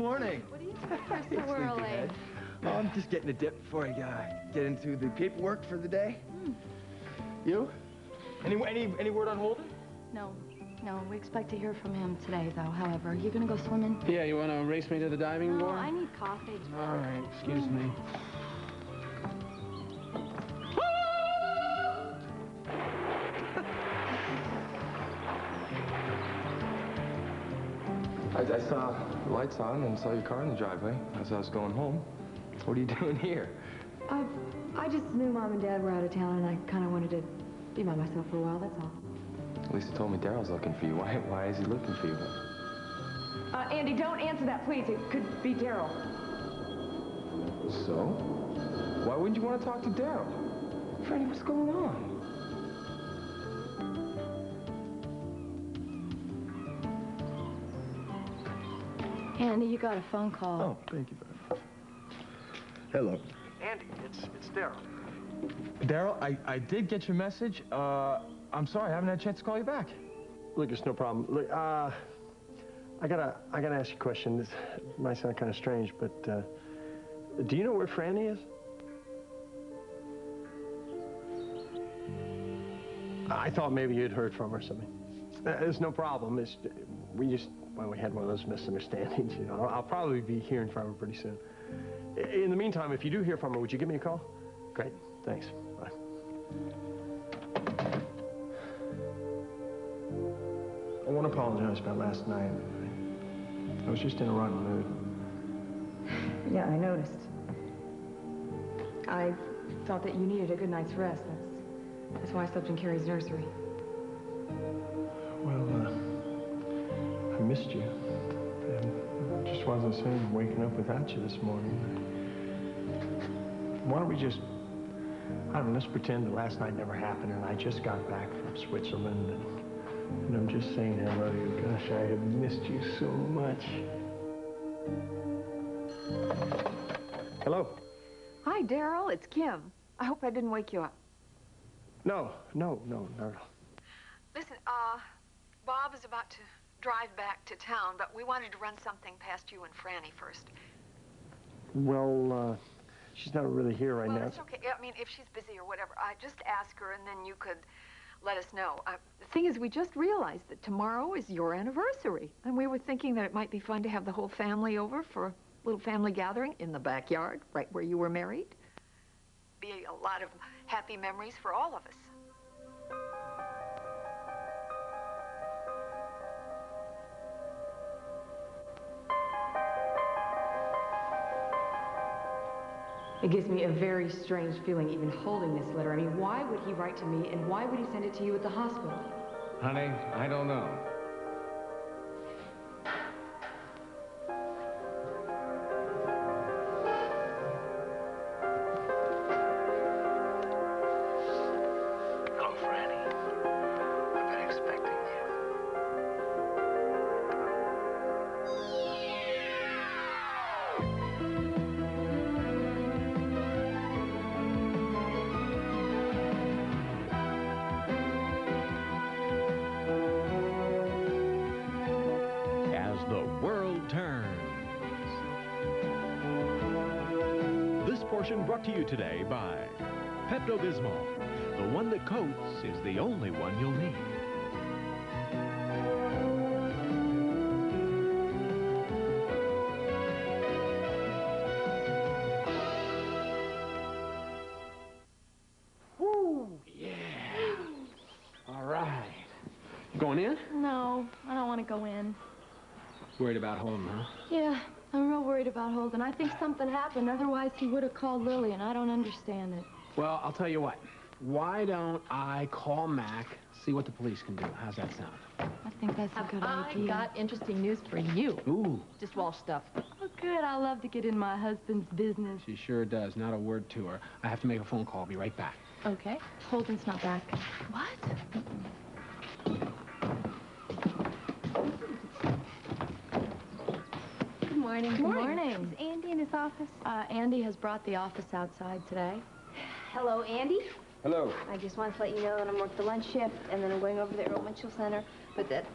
morning. What are you doing so early? Oh, I'm just getting a dip before I get into the paperwork for the day. You? Any word on Holden? No, we expect to hear from him today, though. However, you gonna go swimming? Yeah, you want to race me to the diving board? No, I need coffee. All right, excuse me. I saw the lights on and saw your car in the driveway as I was going home. What are you doing here? I just knew Mom and Dad were out of town, and I kind of wanted to be by myself for a while, that's all. Lisa told me Daryl's looking for you. Why is he looking for you? Andy, don't answer that, please. It could be Daryl. So? Why wouldn't you want to talk to Daryl? Franny, what's going on? Andy, you got a phone call. Oh, thank you very much. Hello. Andy, it's Daryl. Daryl, I did get your message. I'm sorry, I haven't had a chance to call you back. Look, it's no problem. Look, I gotta ask you a question. This might sound kind of strange, but do you know where Franny is? I thought maybe you'd heard from her or something. It's no problem. We had one of those misunderstandings, you know. I'll probably be hearing from her pretty soon. In the meantime, if you do hear from her, would you give me a call? Great, thanks. Bye. I want to apologize about last night. I was just in a rotten mood. Yeah, I noticed. I thought that you needed a good night's rest. That's why I slept in Carrie's nursery. Well, I missed you. And it just wasn't the same waking up without you this morning. Why don't we just, I don't know, let's pretend that last night never happened and I just got back from Switzerland and I'm just saying hello to you. Gosh, I have missed you so much. Hello? Hi, Daryl. It's Kim. I hope I didn't wake you up. No, not at all. Listen, Bob is about to drive back to town, but we wanted to run something past you and Franny first. Well, she's not really here right now. Well, it's okay. I mean, if she's busy or whatever, I just ask her and then you could let us know. The thing is, we just realized that tomorrow is your anniversary, and we were thinking that it might be fun to have the whole family over for a little family gathering in the backyard, right where you were married. Be a lot of happy memories for all of us. It gives me a very strange feeling even holding this letter. I mean, why would he write to me, and why would he send it to you at the hospital? Honey, I don't know. Hello, Franny. I've been expecting you. As the world turns. This portion brought to you today by Pepto-Bismol. The one that coats is the only one you'll need. Woo, yeah. All right. Going in? No, I don't want to go in. Worried about Holden, huh? Yeah, I'm real worried about Holden. I think something happened. Otherwise, he would have called Lily, and I don't understand it. Well, I'll tell you what. Why don't I call Mac, see what the police can do? How's that sound? I think that's a good idea. I got interesting news for you. Ooh. Just Walsh stuff. Oh, good. I love to get in my husband's business. She sure does. Not a word to her. I have to make a phone call. I'll be right back. Okay. Holden's not back. What? Good morning. Good morning. Is Andy in his office? Andy has brought the office outside today. Hello, Andy. Hello. I just want to let you know that I'm working the lunch shift, and then I'm going over to the Earl Mitchell Center, but that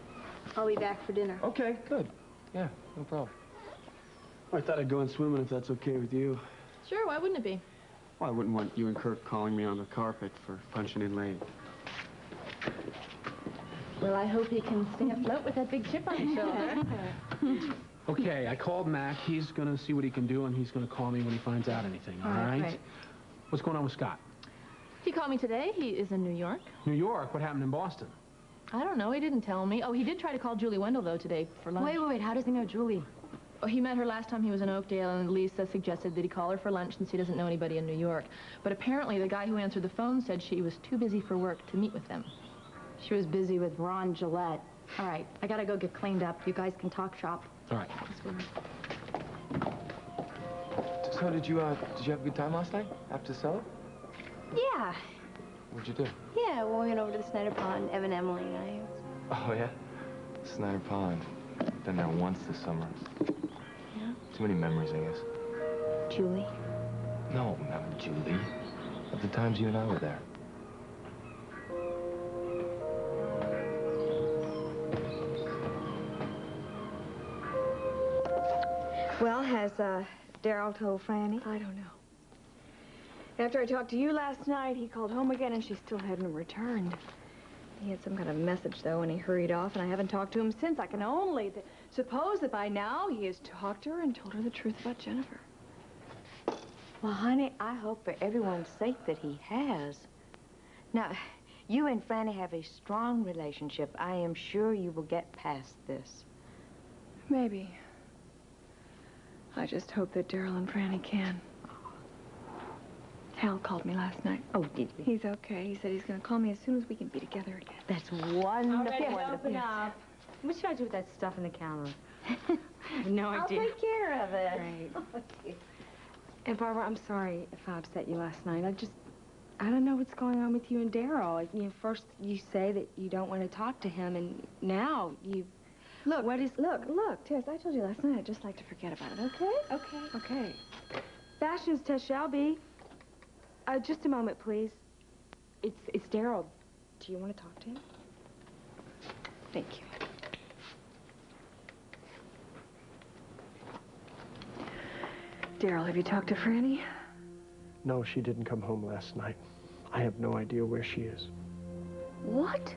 I'll be back for dinner. Okay, good. Yeah, no problem. I thought I'd go in swimming if that's okay with you. Sure, why wouldn't it be? Well, I wouldn't want you and Kirk calling me on the carpet for punching in late. Well, I hope he can stay afloat with that big chip on his shoulder. Okay, I called Mac. He's gonna see what he can do, and he's gonna call me when he finds out anything, all right? Right. What's going on with Scott? He called me today. He is in New York. New York? What happened in Boston? I don't know. He didn't tell me. Oh, he did try to call Julie Wendell, though, today for lunch. Wait. How does he know Julie? Oh, he met her last time he was in Oakdale, and Lisa suggested that he call her for lunch since he doesn't know anybody in New York. But apparently the guy who answered the phone said she was too busy for work to meet with them. She was busy with Ron Gillette. All right, I gotta go get cleaned up. You guys can talk shop. All right. So did you have a good time last night after the cellar? Yeah. What'd you do? Yeah, we went over to the Snyder Pond, Evan, Emily, and I. Oh, yeah? Snyder Pond. Been there once this summer. Yeah? Too many memories, I guess. Julie. No, not Julie. Of the times you and I were there. Well, has Daryl told Franny? I don't know. After I talked to you last night, he called home again, and she still hadn't returned. He had some kind of message, though, and he hurried off, and I haven't talked to him since. I can only suppose that by now he has talked to her and told her the truth about Jennifer. Well, honey, I hope for everyone's sake that he has. Now, you and Franny have a strong relationship. I am sure you will get past this. Maybe. I just hope that Daryl and Franny can. Hal called me last night. Oh, did he? He's okay. He said he's going to call me as soon as we can be together again. That's wonderful. Open up. What should I do with that stuff in the counter? I have no I'll idea. take care of it. Great. And Barbara, I'm sorry if I upset you last night. I don't know what's going on with you and Daryl. You know, first you say that you don't want to talk to him, and now you... Look, look, Tess, I told you last night I'd just like to forget about it, okay? Okay. Fashions test shall be. Just a moment, please. It's Daryl. Do you want to talk to him? Thank you. Daryl, have you talked to Franny? No, she didn't come home last night. I have no idea where she is. What?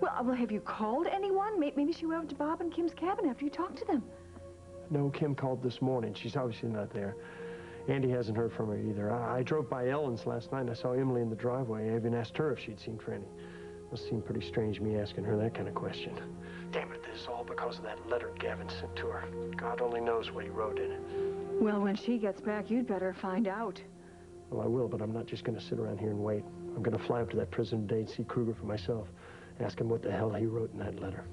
Well, have you called anyone? Maybe she went up to Bob and Kim's cabin after you talked to them. No, Kim called this morning. She's obviously not there. Andy hasn't heard from her either. I drove by Ellen's last night and I saw Emily in the driveway. I even asked her if she'd seen Franny. Must seem pretty strange me asking her that kind of question. Damn it, this is all because of that letter Gavin sent to her. God only knows what he wrote in it. Well, when she gets back, you'd better find out. Well, I will, but I'm not just going to sit around here and wait. I'm going to fly up to that prison today and see Kruger for myself. Ask him what the hell he wrote in that letter.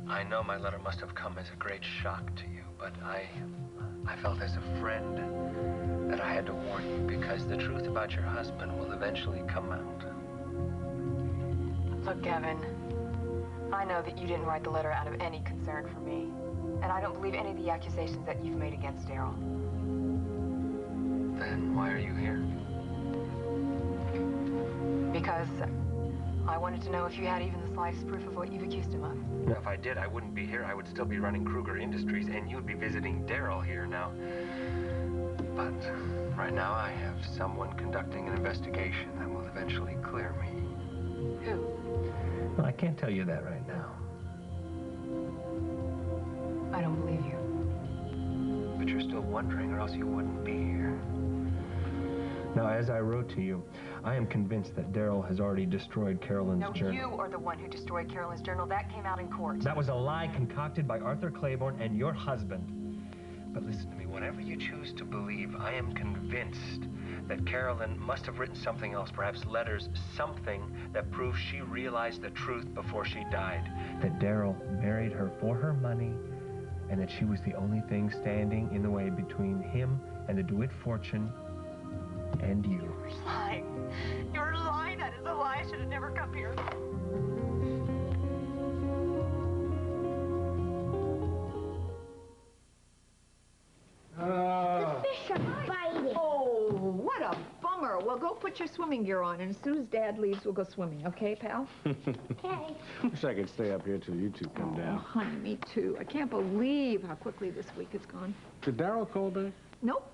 I know my letter must have come as a great shock to you, but I felt as a friend that I had to warn you because the truth about your husband will eventually come out. Look, Kevin, I know that you didn't write the letter out of any concern for me, and I don't believe any of the accusations that you've made against Daryl. Then why are you here? Because I wanted to know if you had even the slightest proof of what you've accused him of. Now, if I did, I wouldn't be here. I would still be running Kruger Industries, and you'd be visiting Daryl here now. But right now, I have someone conducting an investigation that will eventually clear me. Who? Well, I can't tell you that right now. I don't believe you. But you're still wondering, or else you wouldn't be here. Now, as I wrote to you, I am convinced that Daryl has already destroyed Carolyn's journal. No, you are the one who destroyed Carolyn's journal. That came out in court. That was a lie concocted by Arthur Claiborne and your husband. But listen to me, whatever you choose to believe, I am convinced that Carolyn must have written something else, perhaps letters, something that proves she realized the truth before she died. That Daryl married her for her money, and that she was the only thing standing in the way between him and the DeWitt fortune and you. You're lying. You're lying. That is a lie. I should have never come here. The fish are biting. Oh, what a bummer. Well, go put your swimming gear on, and as soon as Dad leaves, we'll go swimming. Okay, pal? Okay. Wish I could stay up here till you two come Oh, down. honey, me too. I can't believe how quickly this week has gone. Did Daryl call back? Nope.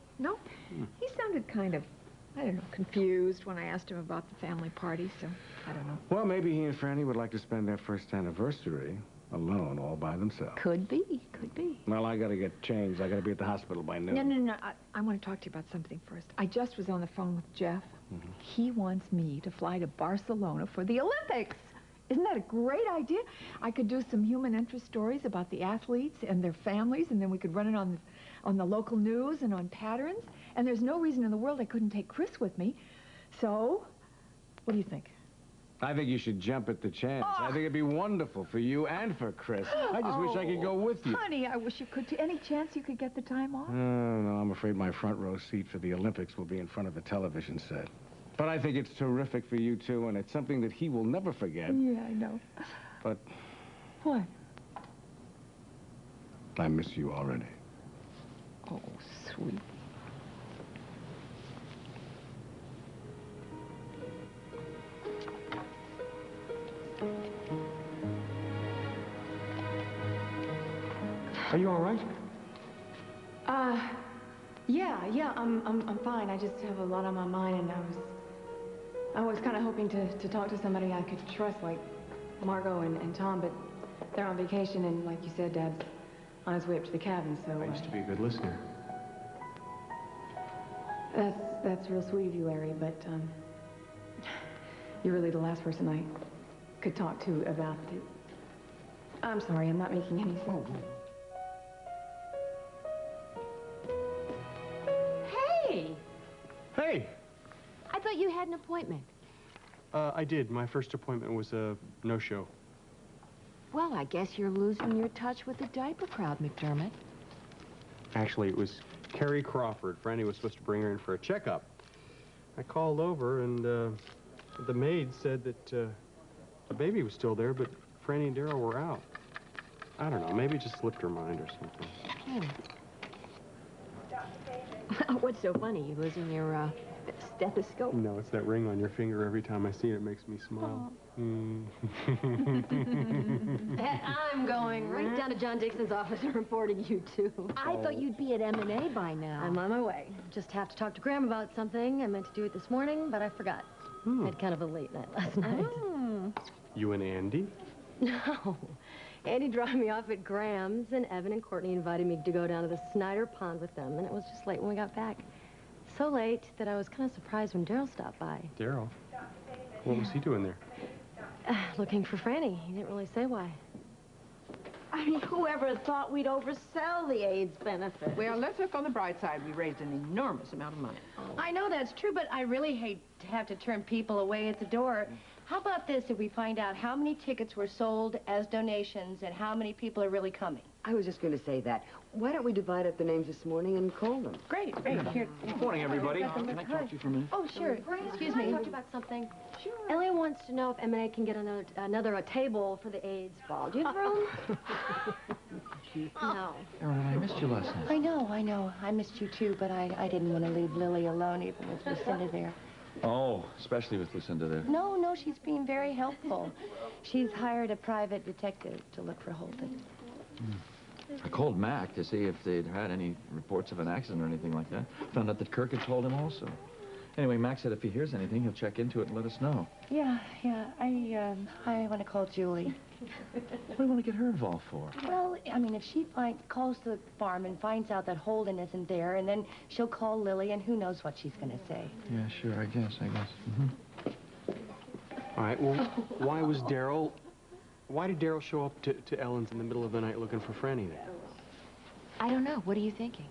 He sounded kind of, I don't know, confused when I asked him about the family party, so I don't know. Well, maybe he and Franny would like to spend their first anniversary alone, all by themselves. Could be. Well, I gotta get changed. I gotta be at the hospital by noon. No. I want to talk to you about something first. I just was on the phone with Jeff. He wants me to fly to Barcelona for the Olympics. Isn't that a great idea? I could do some human interest stories about the athletes and their families, and then we could run it on the local news and on patterns. And there's no reason in the world I couldn't take Chris with me. So, what do you think? I think you should jump at the chance. I think it'd be wonderful for you and for Chris. I just wish I could go with you. Honey, I wish you could. Any chance you could get the time off? No, I'm afraid my front row seat for the Olympics will be in front of a television set. But I think it's terrific for you two, and it's something that he will never forget. Yeah, I know. But What? I miss you already. Oh, sweet. Are you all right? Yeah, I'm fine. I just have a lot on my mind, and I was kind of hoping to talk to somebody I could trust, like Margot and Tom, but they're on vacation, and like you said, Dad's on his way up to the cabin, so... I used to be a good listener. That's real sweet of you, Larry, but, you're really the last person I could talk to about it. I'm sorry, I'm not making any sense. Hey! I thought you had an appointment. I did. My first appointment was a no-show. Well, I guess you're losing your touch with the diaper crowd, McDermott. Actually, it was Carrie Crawford. Franny was supposed to bring her in for a checkup. I called over, and the maid said that the baby was still there, but Franny and Daryl were out. I don't know. Maybe it just slipped her mind or something. What's so funny? You losing your stethoscope? No, it's that ring on your finger. Every time I see it, it makes me smile. And I'm going right down to John Dixon's office and reporting you two. I thought you'd be at M&A by now. I'm on my way. Just have to talk to Graham about something. I meant to do it this morning, but I forgot. Had kind of a late night last night. You and Andy? No. Andy dropped me off at Graham's, and Evan and Courtney invited me to go down to the Snyder Pond with them, and it was just late when we got back. So late that I was kind of surprised when Daryl stopped by. Daryl? What was he doing there? Looking for Franny. He didn't really say why. I mean, whoever thought we'd oversell the AIDS benefit? Well, let's look on the bright side. We raised an enormous amount of money. I know that's true, but I really hate to have to turn people away at the door. How about this if we find out how many tickets were sold as donations and how many people are really coming? I was just going to say that. Why don't we divide up the names this morning and call them? Great. Here. Good morning, everybody. Can I talk to you for a minute? Oh, sure. Excuse me. Can I talk to you about something? Sure. Ellie wants to know if M&A can get another table for the AIDS ball. Do you have room? No. Erin, I missed you last night. I know. I missed you too, but I didn't want to leave Lily alone even with Lucinda there. Oh, especially with Lucinda there. No, she's being very helpful. She's hired a private detective to look for Holden. I called Mac to see if they'd had any reports of an accident or anything like that. Found out that Kirk had told him also. Anyway, Mac said if he hears anything, he'll check into it and let us know. Yeah. I want to call Julie. What do you want to get her involved for? Well, I mean, if she calls the farm and finds out that Holden isn't there, and then she'll call Lily, and who knows what she's going to say. Yeah, sure, I guess. All right, well, why did Daryl show up to Ellen's in the middle of the night looking for Franny there? I don't know. What are you thinking?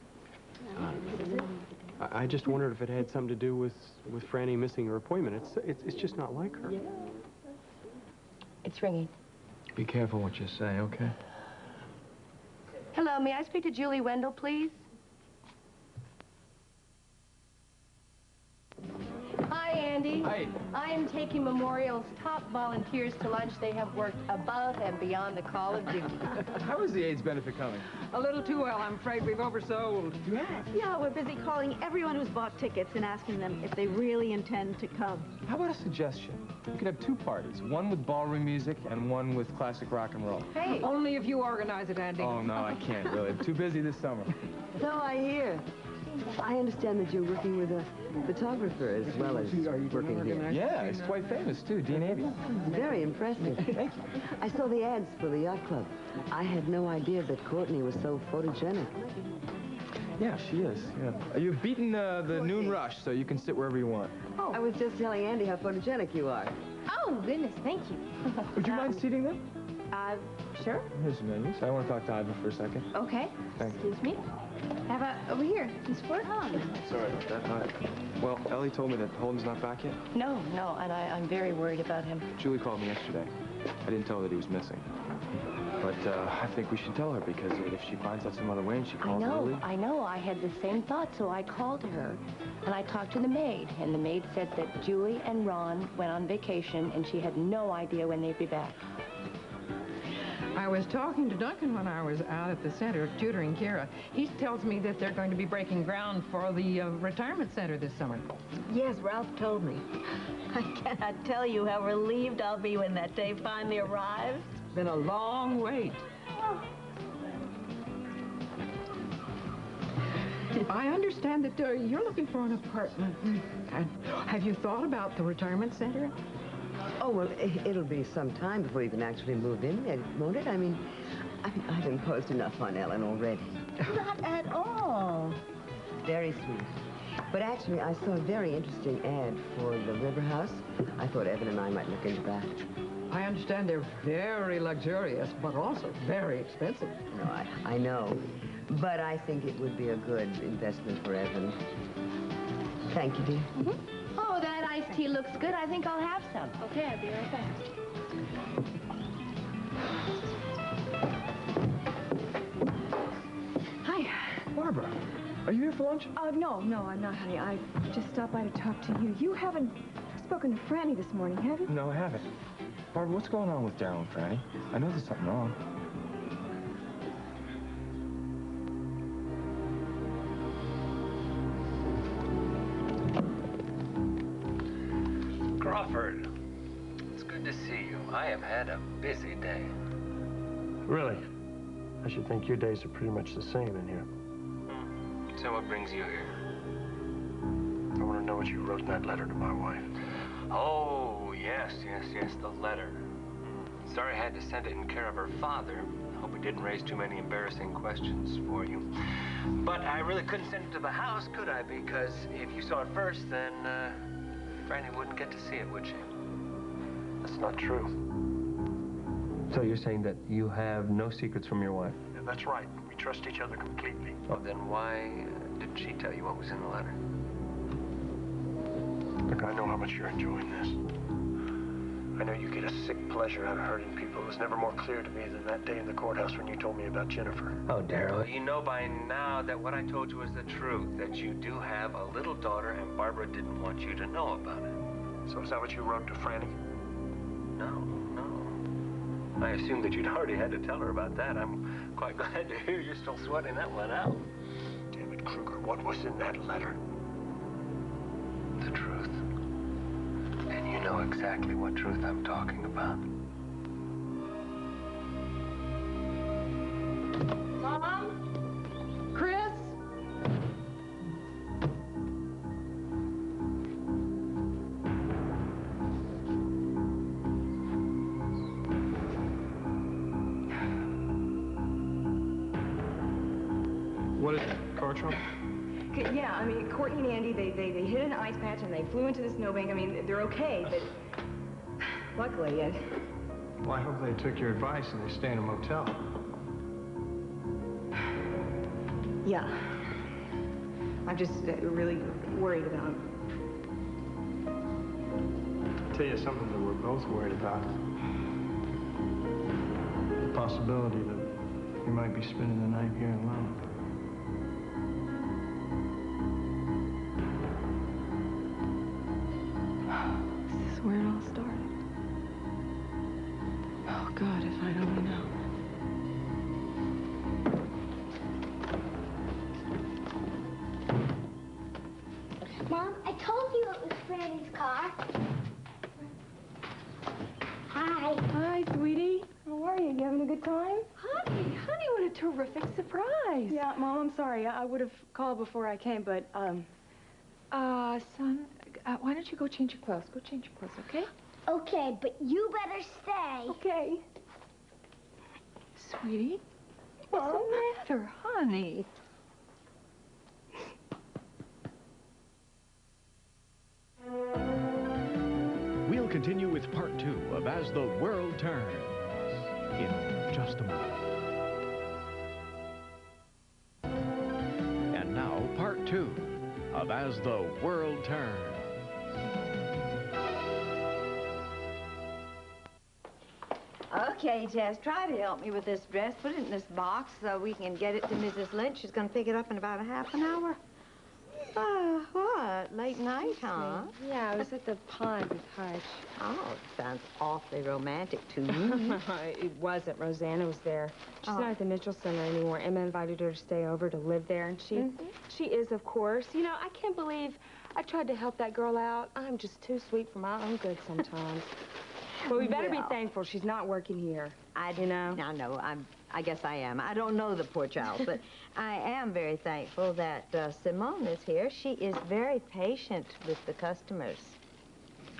I just wondered if it had something to do with Franny missing her appointment. It's just not like her. Yeah. It's ringing. Be careful what you say, okay? Hello, may I speak to Julie Wendell, please? Hi, Andy. Hi. people. I am taking Memorial's top volunteers to lunch. They have worked above and beyond the call of duty. How is the AIDS benefit coming? A little too well. I'm afraid we've oversold. You have? Yeah, we're busy calling everyone who's bought tickets and asking them if they really intend to come. How about a suggestion? We could have 2 parties, one with ballroom music and one with classic rock and roll. Hey, only if you organize it, Andy. Oh, no, I can't, really. I'm too busy this summer. So I hear. I understand that you're working with a photographer as well as working here. Yeah, he's quite famous, too, Dean Avey. Very impressive. Thank you. I saw the ads for the yacht club. I had no idea that Courtney was so photogenic. Yeah, she is. Yeah. You've beaten the noon rush, so you can sit wherever you want. Oh, I was just telling Andy how photogenic you are. Oh, goodness, thank you. Would you mind seating them? Sure. Here's the menus. I want to talk to Ivan for a second. Okay. Thank you. Excuse me. How about over here, Miss Ford? Sorry about that. All right. Well, Ellie told me that Holden's not back yet. No, and I'm very worried about him. Julie called me yesterday. I didn't tell her that he was missing. But I think we should tell her, because if she finds out some other way and she calls Lily... I know. I had the same thought, so I called her. And I talked to the maid, and the maid said that Julie and Ron went on vacation, and she had no idea when they'd be back. I was talking to Duncan when I was out at the center tutoring Kira. He tells me that they're going to be breaking ground for the retirement center this summer. Yes, Ralph told me. I cannot tell you how relieved I'll be when that day finally arrives. It's been a long wait. I understand that you're looking for an apartment. Have you thought about the retirement center? Oh, well, it'll be some time before you can actually move in, won't it? I mean, I've imposed enough on Ellen already. Not at all. Very sweet. But actually, I saw a very interesting ad for the River House. I thought Evan and I might look into that. I understand they're very luxurious, but also very expensive. No, I know. But I think it would be a good investment for Evan. Thank you, dear. Mm-hmm. Oh, that iced tea looks good. I think I'll have some. Okay, I'll be right back. Hi. Barbara, are you here for lunch? No, I'm not, honey. I just stopped by to talk to you. You haven't spoken to Franny this morning, have you? No, I haven't. Barbara, what's going on with Daryl and Franny? I know there's something wrong. Crawford, it's good to see you. I have had a busy day. Really? I should think your days are pretty much the same in here. So what brings you here? I want to know what you wrote in that letter to my wife. Oh, yes, the letter. Sorry I had to send it in care of her father. Hope it didn't raise too many embarrassing questions for you. But I really couldn't send it to the house, could I? Because if you saw it first, then Franny wouldn't get to see it, would she? That's not true. So you're saying that you have no secrets from your wife? Yeah, that's right. We trust each other completely. Oh, then why didn't she tell you what was in the letter? Look, I know how much you're enjoying this. I know you get a sick pleasure out of hurting people. It was never more clear to me than that day in the courthouse when you told me about Jennifer. Oh, Daryl, you know by now that what I told you was the truth, that you do have a little daughter and Barbara didn't want you to know about it. So is that what you wrote to Franny? No. I assumed that you'd already had to tell her about that. I'm quite glad to hear you're still sweating that one out. Damn it, Kruger, what was in that letter? The truth. And you know exactly what truth I'm talking about. Mom? Chris? What is it? Car trouble? Yeah, I mean, Courtney and Andy, they hit an ice patch and they flew into the snowbank. I mean, they're okay, but luckily, Well, I hope they took your advice and they stay in a motel. yeah. I'm just really worried about them. I'll tell you something that we're both worried about. The possibility that you might be spending the night here alone. if I'd only known. Mom, I told you it was Franny's car. Hi. Hi, sweetie. How are you? You having a good time? Honey, what a terrific surprise. Yeah, Mom, I'm sorry. I would have called before I came, but, son, why don't you go change your clothes? Go change your clothes, okay? Okay, but you better stay. Okay. Sweetie, what's the matter, honey? We'll continue with part 2 of As the World Turns in just a moment. And now, part 2 of As the World Turns. Okay, Tess, try to help me with this dress. Put it in this box so we can get it to Mrs. Lynch. She's going to pick it up in about a half an hour. What? Late night, huh? Yeah, I was at the pond with Hutch. Oh, it sounds awfully romantic to me. It wasn't. Rosanna was there. She's not at the Mitchell Center anymore. Emma invited her to stay over to live there, and she is, of course. You know, I can't believe I tried to help that girl out. I'm just too sweet for my own good sometimes. Well, we better be thankful she's not working here. You know? No, I guess I am. I don't know the poor child, but I am very thankful that Simone is here. She is very patient with the customers.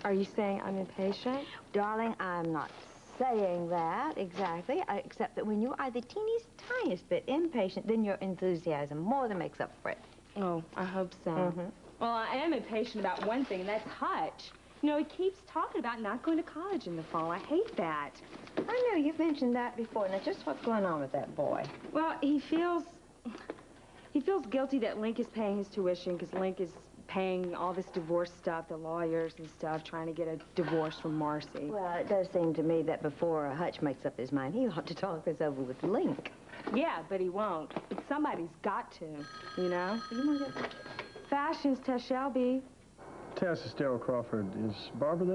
Are you saying I'm impatient? Darling, I'm not saying that exactly, except that when you are the tiniest bit impatient, then your enthusiasm more than makes up for it. Oh, I hope so. Well, I am impatient about one thing, and that's Hutch. You know, he keeps talking about not going to college in the fall. I hate that. I know, you've mentioned that before. Now, just what's going on with that boy? Well, he feels guilty that Link is paying his tuition because Link is paying all this divorce stuff, the lawyers and stuff, trying to get a divorce from Marcy. Well, it does seem to me that before Hutch makes up his mind, he ought to talk this over with Link. Yeah, but he won't. But somebody's got to, you know? You want to get... Fashions, Tess Shelby. Tess, it's Daryl Crawford. Is Barbara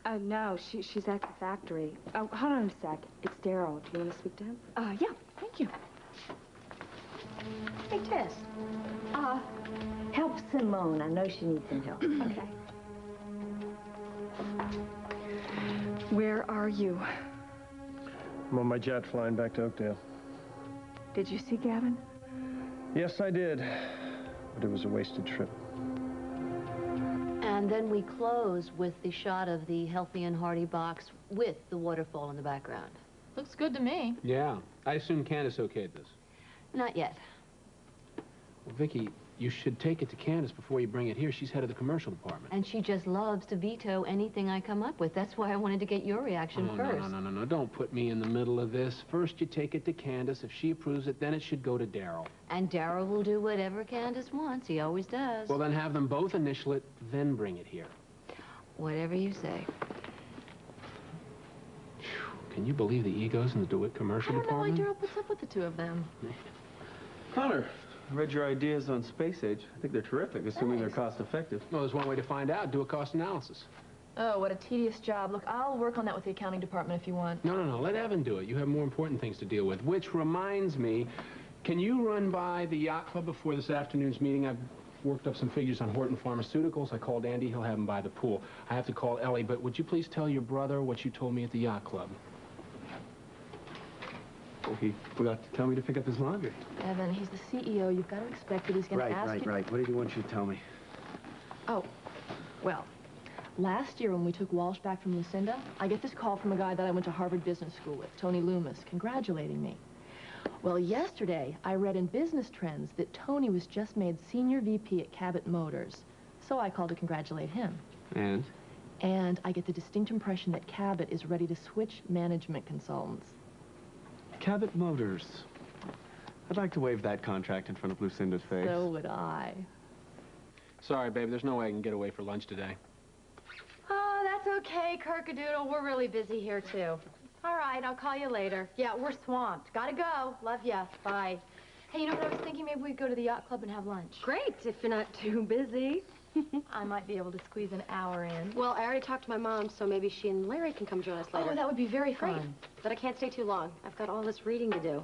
there? No, she's at the factory. Oh, hold on a sec. It's Daryl. Do you want to speak to him? Yeah, thank you. Hey, Tess. Help Simone. I know she needs some help. Okay. Where are you? I'm on my jet flying back to Oakdale. Did you see Gavin? Yes, I did. But it was a wasted trip. And then we close with the shot of the healthy and hearty box with the waterfall in the background. Looks good to me. Yeah. I assume Candace okayed this. Not yet. Well, Vicki, you should take it to Candace before you bring it here. She's head of the commercial department. And she just loves to veto anything I come up with. That's why I wanted to get your reaction first. No. Don't put me in the middle of this. First, you take it to Candace. If she approves it, then it should go to Daryl. And Daryl will do whatever Candace wants. He always does. Well, then have them both initial it, then bring it here. Whatever you say. Can you believe the egos in the DeWitt commercial department? I don't know why Daryl puts up with the two of them. Connor, I read your ideas on space age. I think they're terrific, assuming they're cost-effective. Well, there's one way to find out. Do a cost analysis. Oh, what a tedious job. Look, I'll work on that with the accounting department if you want. No. Let Evan do it. You have more important things to deal with. Which reminds me, can you run by the yacht club before this afternoon's meeting? I've worked up some figures on Horton Pharmaceuticals. I called Andy. He'll have them by the pool. I have to call Ellie, but would you please tell your brother what you told me at the yacht club? Oh, he forgot to tell me to pick up his laundry. Evan, he's the CEO. You've got to expect that he's going to ask you... Right. What did he want you to tell me? Oh, well, last year when we took Walsh back from Lucinda, I get this call from a guy that I went to Harvard Business School with, Tony Loomis, congratulating me. Well, yesterday, I read in Business Trends that Tony was just made Senior VP at Cabot Motors. So I called to congratulate him. And? And I get the distinct impression that Cabot is ready to switch management consultants. Cabot Motors. I'd like to waive that contract in front of Lucinda's face. So would I. Sorry, babe. There's no way I can get away for lunch today. Oh, that's okay, Kirkadoodle. We're really busy here, too. All right, I'll call you later. Yeah, we're swamped. Gotta go. Love ya. Bye. Hey, you know what I was thinking? Maybe we'd go to the yacht club and have lunch. Great, if you're not too busy. I might be able to squeeze an hour in. Well, I already talked to my mom, so maybe she and Larry can come join us later. Oh, that would be very Great. fun. But I can't stay too long. I've got all this reading to do.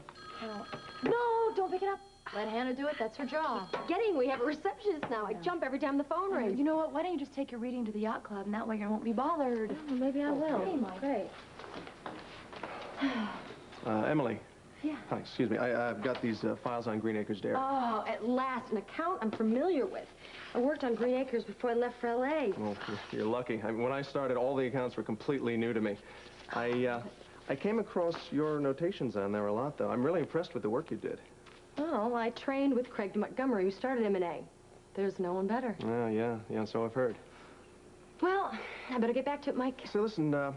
No, don't pick it up. Let Hannah do it. That's her job. We have a receptionist now. I jump every time the phone rings. You know what? Why don't you just take your reading to the yacht club, and that way you won't be bothered. Oh, maybe I will. Hey, Mike. Great. Emily. Yeah. Hi, excuse me. I've got these files on Green Acres Dairy. Oh, at last, an account I'm familiar with. I worked on Green Acres before I left for L.A. Well, you're lucky. I mean, when I started, all the accounts were completely new to me. I came across your notations on there a lot, though. I'm really impressed with the work you did. Oh, I trained with Craig Montgomery, who started M&A. There's no one better. Oh, yeah, so I've heard. Well, I better get back to it, Mike. So listen, how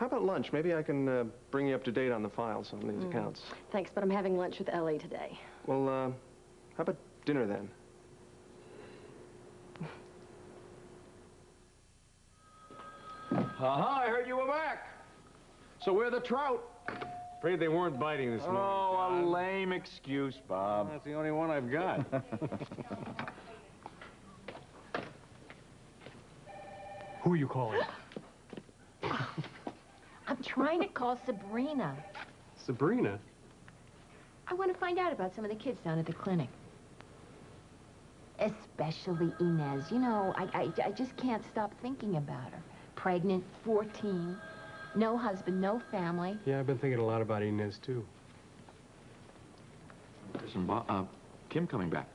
about lunch? Maybe I can bring you up to date on the files on these accounts. Thanks, but I'm having lunch with Ellie today. Well, how about dinner then? I heard you were back. So where are the trout? Afraid they weren't biting this morning. Oh, a lame excuse, Bob. That's the only one I've got. Who are you calling? I'm trying to call Sabrina. Sabrina? I want to find out about some of the kids down at the clinic. Especially Inez. You know, I just can't stop thinking about her. Pregnant, 14, no husband, no family. Yeah, I've been thinking a lot about Inez, too. Listen, Kim coming back?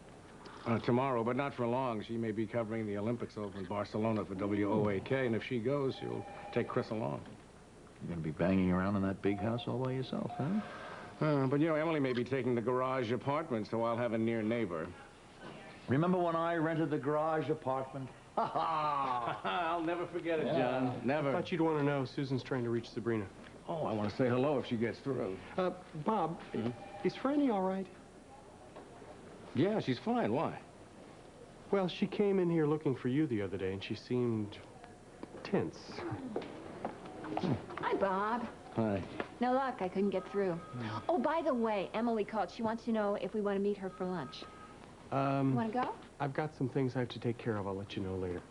Tomorrow, but not for long. She may be covering the Olympics over in Barcelona for WOAK, and if she goes, she'll take Chris along. You're gonna be banging around in that big house all by yourself, huh? But, you know, Emily may be taking the garage apartment, so I'll have a near neighbor. Remember when I rented the garage apartment? Ha ha! I'll never forget it, John. Never. I thought you'd want to know. Susan's trying to reach Sabrina. Oh, I want to say hello if she gets through. Bob, is Franny all right? Yeah, she's fine. Why? Well, she came in here looking for you the other day, and she seemed tense. Hi, Bob. Hi. No luck. I couldn't get through. Oh, by the way, Emily called. She wants to know if we want to meet her for lunch. You want to go? I've got some things I have to take care of. I'll let you know later.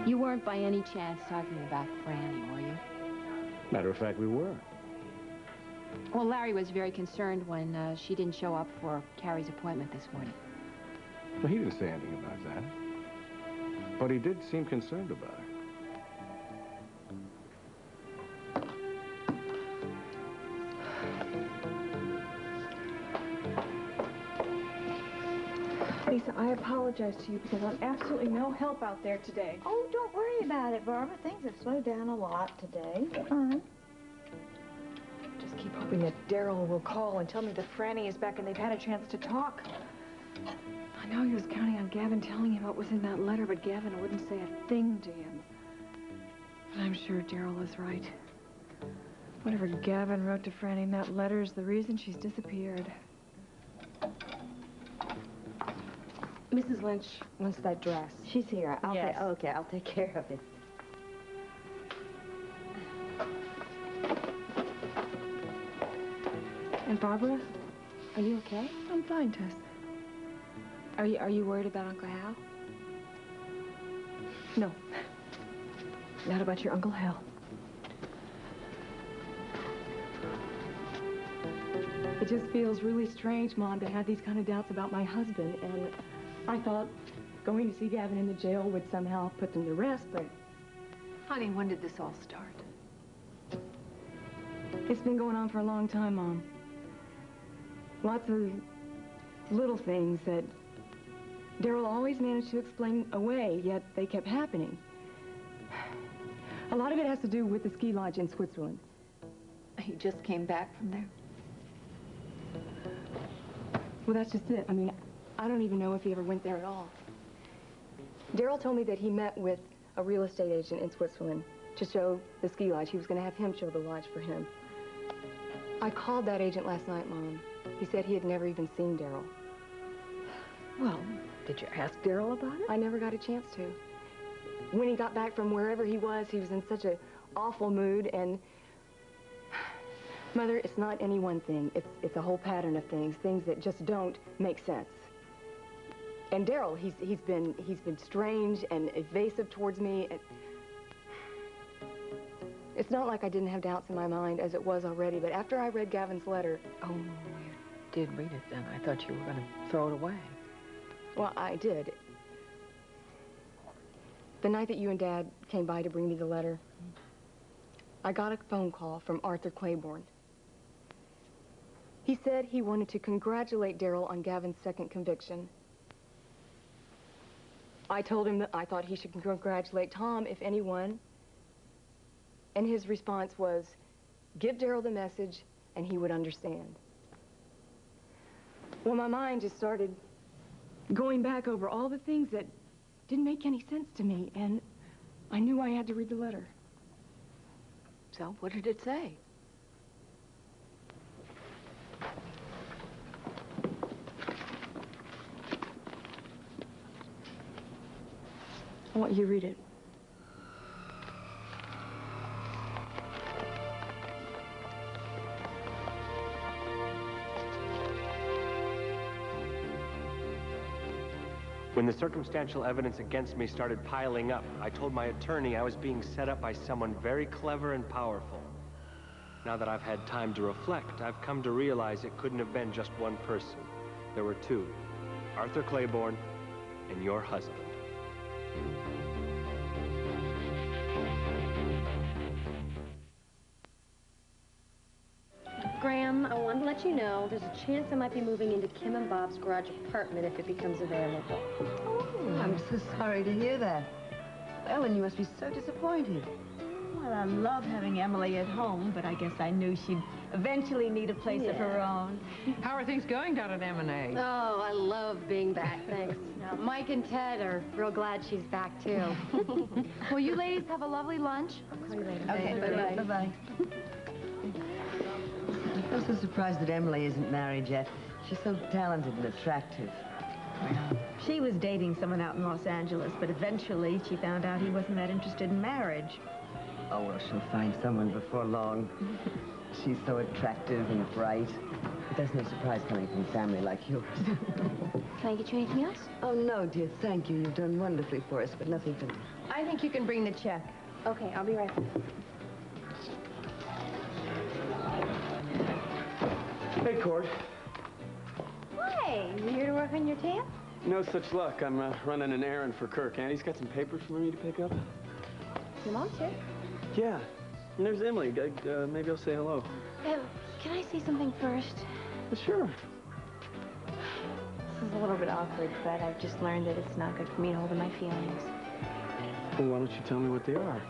You weren't by any chance talking about Franny, were you? Matter of fact, we were. Well, Larry was very concerned when she didn't show up for Carrie's appointment this morning. Well, he didn't say anything about that. But he did seem concerned about her. Lisa, I apologize to you because I'm absolutely no help out there today. Oh, don't worry about it, Barbara. Things have slowed down a lot today. Just keep hoping that Daryl will call and tell me that Franny is back and they've had a chance to talk. I know he was counting on Gavin telling him what was in that letter, but Gavin wouldn't say a thing to him. But I'm sure Daryl is right. Whatever Gavin wrote to Franny in that letter is the reason she's disappeared. Mrs. Lynch wants that dress. She's here. Yes. Okay, I'll take care of it. And Barbara, are you okay? I'm fine, Tess. Are you worried about Uncle Hal? No. Not about your Uncle Hal. It just feels really strange, Mom, to have these kind of doubts about my husband, and I thought going to see Gavin in the jail would somehow put them to rest, but... Honey, when did this all start? It's been going on for a long time, Mom. Lots of little things that Daryl always managed to explain away, yet they kept happening. A lot of it has to do with the ski lodge in Switzerland. He just came back from there? Well, that's just it. I mean, I don't even know if he ever went there at all. Daryl told me that he met with a real estate agent in Switzerland to show the ski lodge. He was going to have him show the lodge for him. I called that agent last night, Mom. He said he had never even seen Daryl. Well, did you ask Daryl about it? I never got a chance to. When he got back from wherever he was in such an awful mood, and Mother, it's not any one thing. It's a whole pattern of things that just don't make sense. And Daryl, he's been strange and evasive towards me. It's not like I didn't have doubts in my mind as it was already, but after I read Gavin's letter... Oh, you did read it then. I thought you were going to throw it away. Well, I did. The night that you and Dad came by to bring me the letter, I got a phone call from Arthur Claiborne. He said he wanted to congratulate Daryl on Gavin's second conviction. I told him that I thought he should congratulate Tom, if anyone. And his response was, give Daryl the message and he would understand. Well, my mind just started going back over all the things that didn't make any sense to me, and I knew I had to read the letter. So, what did it say? I want you to read it. When the circumstantial evidence against me started piling up, I told my attorney I was being set up by someone very clever and powerful. Now that I've had time to reflect, I've come to realize it couldn't have been just one person. There were two, Arthur Claiborne and your husband. Graham, I wanted to let you know there's a chance I might be moving into Kim and Bob's garage apartment if it becomes available. Oh, I'm so sorry to hear that. Ellen, you must be so disappointed. Well, I love having Emily at home, but I guess I knew she'd eventually need a place of her own. How are things going down at M&A? Oh, I love being back, thanks. Now, Mike and Ted are real glad she's back, too. Well, you ladies have a lovely lunch. I'll call you later. Okay, bye-bye. Bye-bye. I'm so surprised that Emily isn't married yet. She's so talented and attractive. She was dating someone out in Los Angeles, but eventually she found out he wasn't that interested in marriage. Oh, well, she'll find someone before long. She's so attractive and bright. But that's no surprise coming from a family like yours. Can I get you anything else? Oh, no, dear. Thank you. You've done wonderfully for us, but nothing for me. I think you can bring the check. Okay, I'll be right back. Hey, Cord. Hey, you here to work on your tail? No such luck. I'm running an errand for Kirk. Andy's got some papers for me to pick up. Your mom's here? Yeah. And there's Emily. Maybe I'll say hello. Can I say something first? Sure. This is a little bit awkward, but I've just learned that it's not good for me to hold in my feelings. Well, why don't you tell me what they are?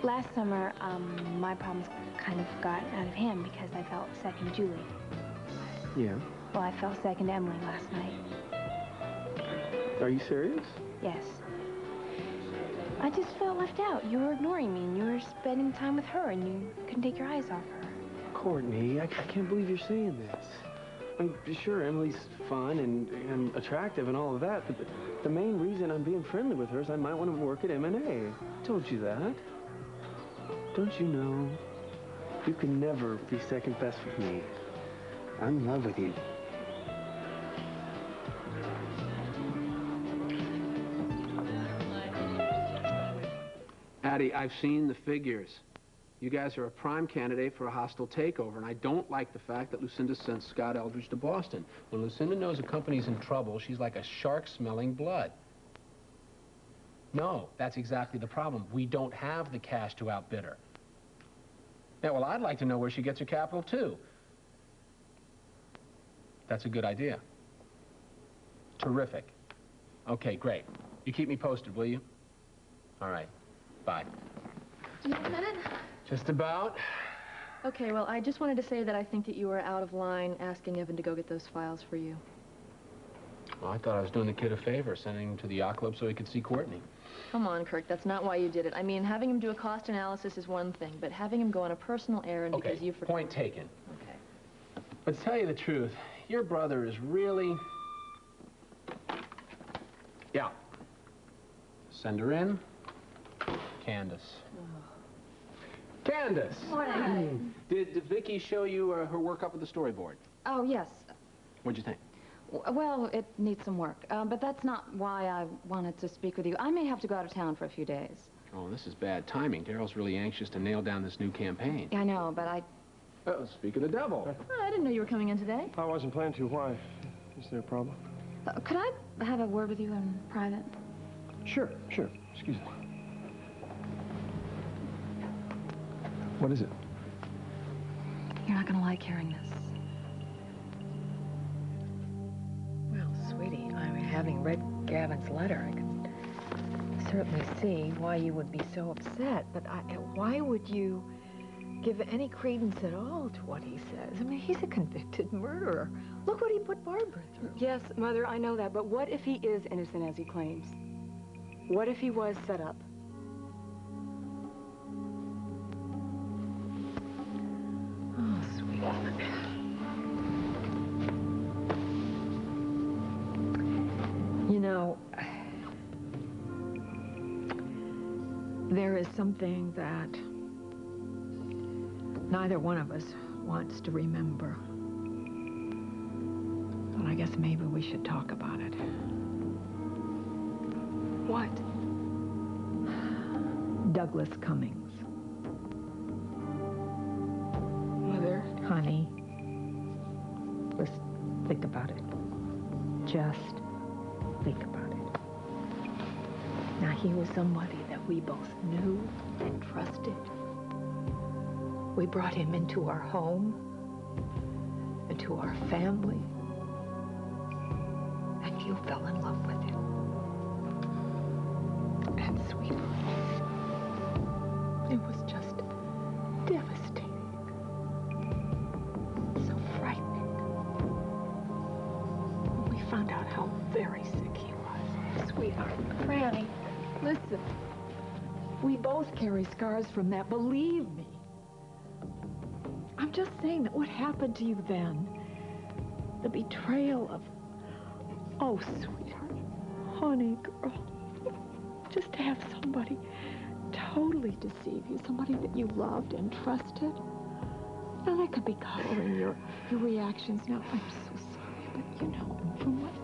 Last summer, my problems kind of got out of hand because I felt second Julie. Yeah. Well, I fell second to Emily last night. Are you serious? Yes. I just felt left out. You were ignoring me, and you were spending time with her, and you couldn't take your eyes off her. Courtney, I can't believe you're saying this. I mean, sure, Emily's fun and attractive and all of that, but the main reason I'm being friendly with her is I might want to work at M&A. I told you that. Don't you know? You can never be second best with me. I'm in love with you. Addie, I've seen the figures. You guys are a prime candidate for a hostile takeover, and I don't like the fact that Lucinda sent Scott Eldridge to Boston. When Lucinda knows a company's in trouble, she's like a shark smelling blood. No, that's exactly the problem. We don't have the cash to outbid her. Yeah, well, I'd like to know where she gets her capital, too. That's a good idea. Terrific. Okay, great. You keep me posted, will you? All right. Bye. Do you have a minute? Just about. Okay, well, I just wanted to say that I think that you were out of line asking Evan to go get those files for you. Well, I thought I was doing the kid a favor, sending him to the yacht club so he could see Courtney. Come on, Kirk, that's not why you did it. I mean, having him do a cost analysis is one thing, but having him go on a personal errand because you forgot... Point taken. Okay. But to tell you the truth, your brother is really... Yeah. Send her in. Candace. Candace. Morning. Did Vicky show you her work up at the storyboard? Oh, yes. What'd you think? Well, it needs some work, but that's not why I wanted to speak with you. I may have to go out of town for a few days. Oh, this is bad timing. Daryl's really anxious to nail down this new campaign. I know, but I... Oh, speak of the devil. Oh, I didn't know you were coming in today. I wasn't planning to. Why? Is there a problem? Could I have a word with you in private? Sure. Excuse me. What is it? You're not going to like hearing this. Well, sweetie, I mean, having read Gavin's letter, I can certainly see why you would be so upset, but why would you give any credence at all to what he says? I mean, he's a convicted murderer. Look what he put Barbara through. Yes, Mother, I know that, but what if he is innocent as he claims? What if he was set up? Oh, sweetie. You know, there is something that neither one of us wants to remember. But I guess maybe we should talk about it. What? Douglas Cummings. Mother? Honey, just think about it. Just think about it. Now, he was somebody that we both knew and trusted. We brought him into our home, into our family, and you fell in love with him. And sweetheart, it was just devastating. So frightening. When we found out how very sick he was. Sweetheart. Franny. Listen, we both carry scars from that, believe me. I'm just saying that what happened to you then, the betrayal of, oh, sweetheart, honey, girl, just to have somebody totally deceive you, somebody that you loved and trusted. Now, that could be coloring your reactions now. I'm so sorry, but you know, from what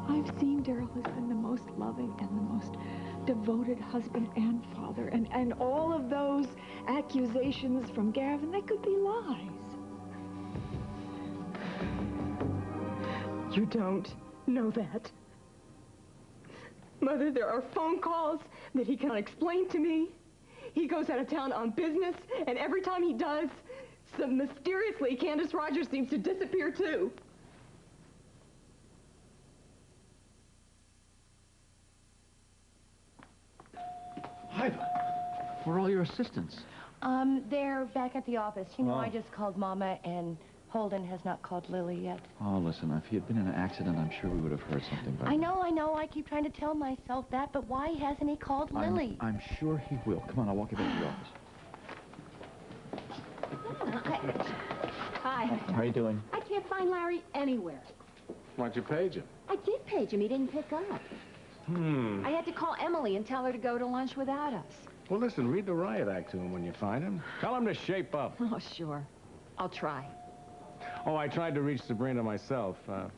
I've seen, Daryl has been the most loving and the most devoted husband and father, and all of those accusations from Gavin, they could be lies. You don't know that. Mother, there are phone calls that he cannot explain to me. He goes out of town on business, and every time he does, mysteriously, Candace Rogers seems to disappear too. Where are all your assistants? They're back at the office. You know, Oh. I just called Mama, and Holden has not called Lily yet. Oh, listen, if he had been in an accident, I'm sure we would have heard something by I know. I keep trying to tell myself that, but why hasn't he called Lily? I'm sure he will. Come on, I'll walk you back to the office. Hi. How are you doing? I can't find Larry anywhere. Why'd you page him? I did page him. He didn't pick up. I had to call Emily and tell her to go to lunch without us. Well, listen, read the riot act to him when you find him. Tell him to shape up. Oh, sure. I'll try. Oh, I tried to reach Sabrina myself. I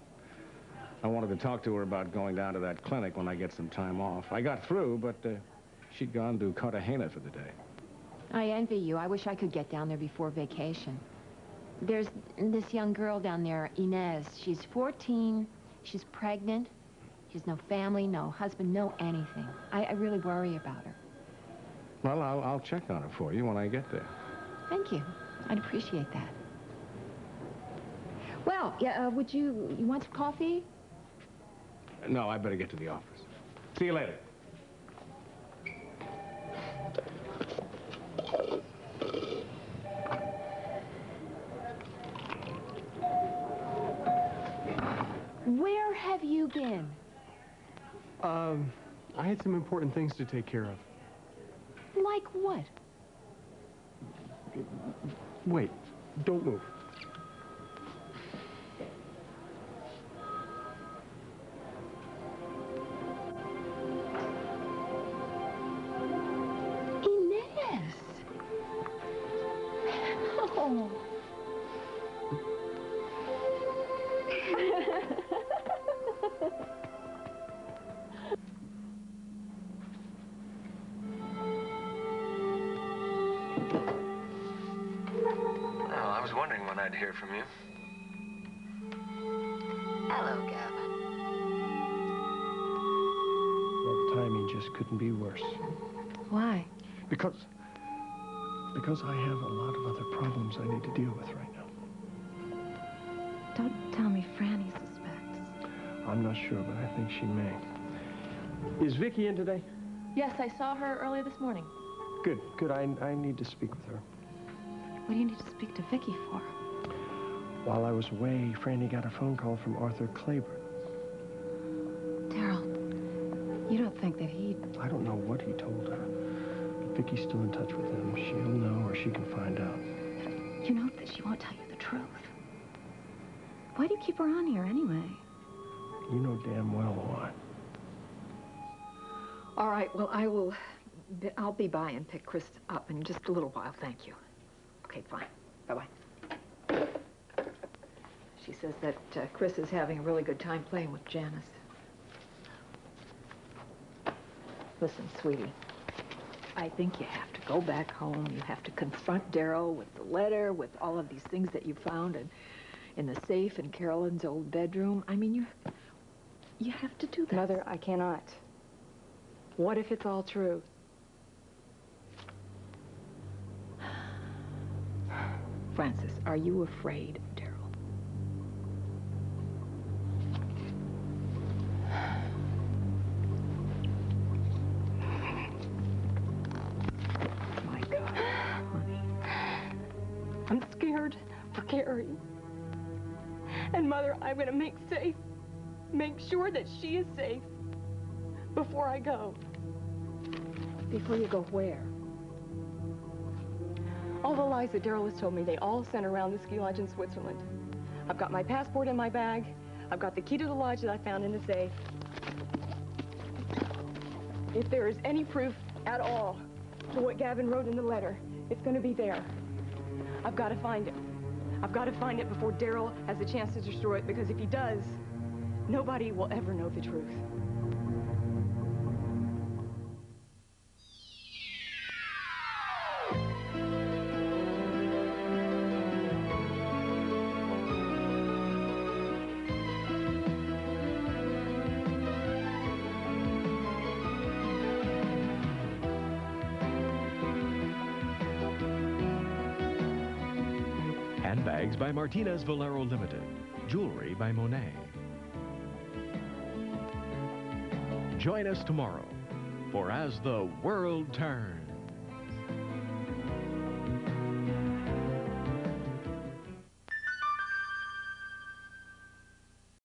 wanted to talk to her about going down to that clinic when I get some time off. I got through, but she'd gone to Cartagena for the day. I envy you. I wish I could get down there before vacation. There's this young girl down there, Inez. She's 14. She's pregnant. She has no family, no husband, no anything. I really worry about her. Well, I'll check on her for you when I get there. Thank you. I'd appreciate that. Well, yeah, you want some coffee? No, I better get to the office. See you later. Where have you been? I had some important things to take care of. Like what? Wait, don't move. Inez! Oh. Well, I was wondering when I'd hear from you. Hello, Gavin. Well, the timing just couldn't be worse. Why? Because I have a lot of other problems I need to deal with right now. Don't tell me Franny suspects. I'm not sure, but I think she may. Is Vicky in today? Yes, I saw her earlier this morning. Good, good. I need to speak with her. What do you need to speak to Vicky for? While I was away, Franny got a phone call from Arthur Claiborne. Daryl, you don't think that he'd... I don't know what he told her. But Vicky's still in touch with him. She'll know or she can find out. You know that she won't tell you the truth. Why do you keep her on here anyway? You know damn well why. All right, well, I'll be by and pick Chris up in just a little while, thank you. Okay, fine. Bye-bye. She says that Chris is having a really good time playing with Janice. Listen, sweetie, I think you have to go back home. You have to confront Daryl with the letter, with all of these things that you found in the safe in Carolyn's old bedroom. I mean, you have to do that. Mother, I cannot. What if it's all true? Francis, are you afraid of Daryl? My God, honey. I'm scared for Carrie. And Mother, I'm gonna make sure that she is safe before I go. Before you go where? All the lies that Daryl has told me, they all center around the ski lodge in Switzerland. I've got my passport in my bag. I've got the key to the lodge that I found in the safe. If there is any proof at all to what Gavin wrote in the letter, it's going to be there. I've got to find it. I've got to find it before Daryl has a chance to destroy it, because if he does, nobody will ever know the truth. Handbags by Martinez Valero Limited. Jewelry by Monet. Join us tomorrow for As the World Turns.